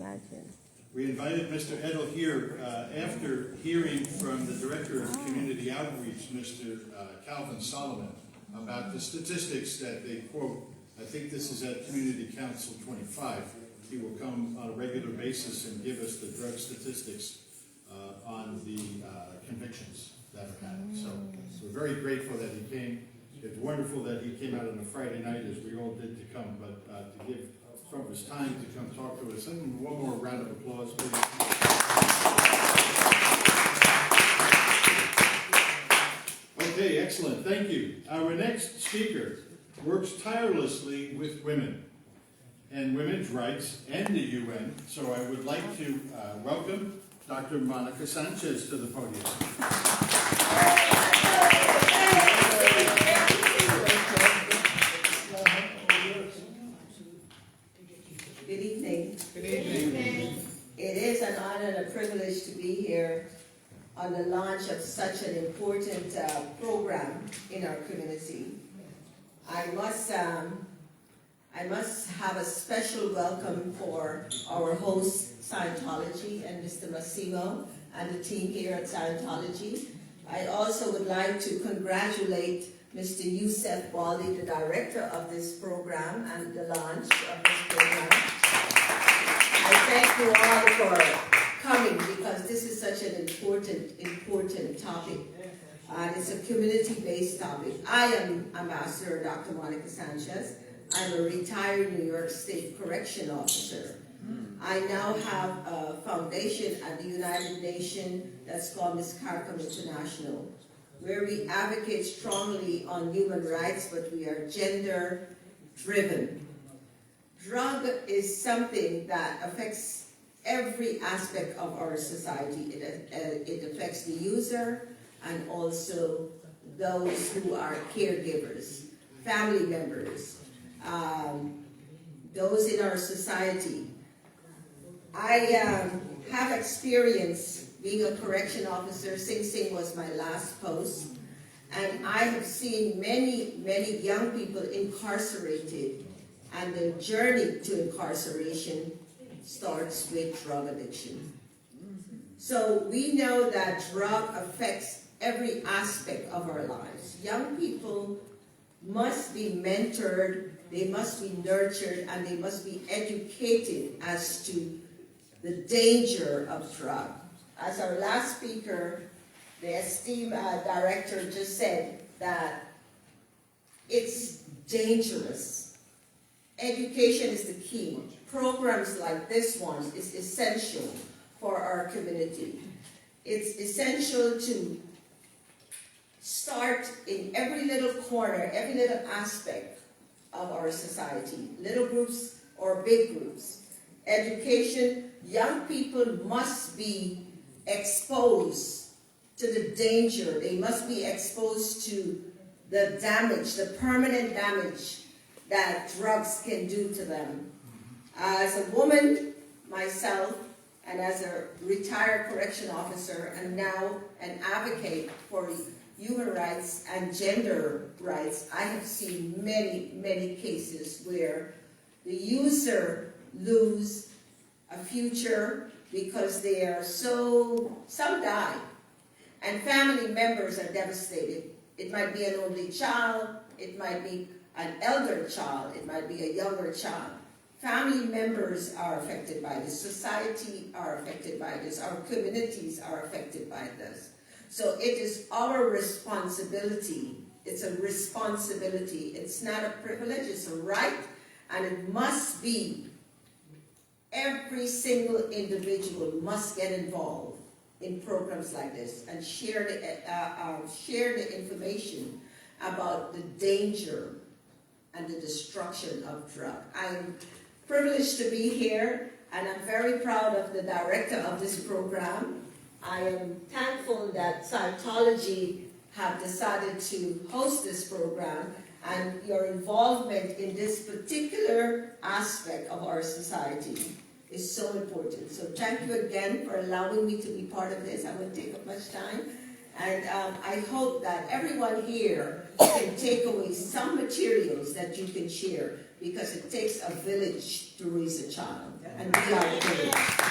imagine. We invited Mr. Edel here after hearing from the Director of Community Outreach, Mr. Calvin Solomon, about the statistics that they quote. I think this is at Community Council 25. He will come on a regular basis and give us the drug statistics on the convictions that are happening. So we're very grateful that he came. It's wonderful that he came out on a Friday night, as we all did, to come, but to give from his time to come talk to us. And one more round of applause, please. Okay, excellent. Thank you. Our next speaker works tirelessly with women and women's rights and the UN. So I would like to welcome Dr. Monica Sanchez to the podium. Good evening. Good evening. It is an honor and a privilege to be here on the launch of such an important program in our community. I must have a special welcome for our host, Scientology, and Mr. Massimo and the team here at Scientology. I also would like to congratulate Mr. Youssef Baldi, the director of this program and the launch of this program. I thank you all for coming because this is such an important topic. And it's a community-based topic. I am Ambassador Dr. Monica Sanchez. I'm a retired New York State Correction Officer. I now have a foundation at the United Nations that's called Miss CARICOM International, where we advocate strongly on human rights, but we are gender-driven. Drug is something that affects every aspect of our society. It affects the user and also those who are caregivers, family members, those in our society. I have experience being a correction officer. Sing Sing was my last post. And I have seen many young people incarcerated, and the journey to incarceration starts with drug addiction. So we know that drug affects every aspect of our lives. Young people must be mentored, they must be nurtured, and they must be educated as to the danger of drug. As our last speaker, the esteemed director just said that it's dangerous. Education is the key. Programs like this one is essential for our community. It's essential to start in every little corner, every little aspect of our society, little groups or big groups. Education, young people must be exposed to the danger. They must be exposed to the damage, the permanent damage that drugs can do to them. As a woman myself, and as a retired correction officer, and now an advocate for human rights and gender rights, I have seen many cases where the user lose a future because they are some die, and family members are devastated. It might be an only child, it might be an elder child, it might be a younger child. Family members are affected by this, society are affected by this, our communities are affected by this. So it is our responsibility. It's a responsibility. It's not a privilege, it's a right, and it must be. Every single individual must get involved in programs like this and share the information about the danger and the destruction of drug. I'm privileged to be here, and I'm very proud of the director of this program. I am thankful that Scientology have decided to host this program, and your involvement in this particular aspect of our society is so important. So thank you again for allowing me to be part of this. I won't take up much time. And I hope that everyone here can take away some materials that you can share, because it takes a village to raise a child, and we are the village.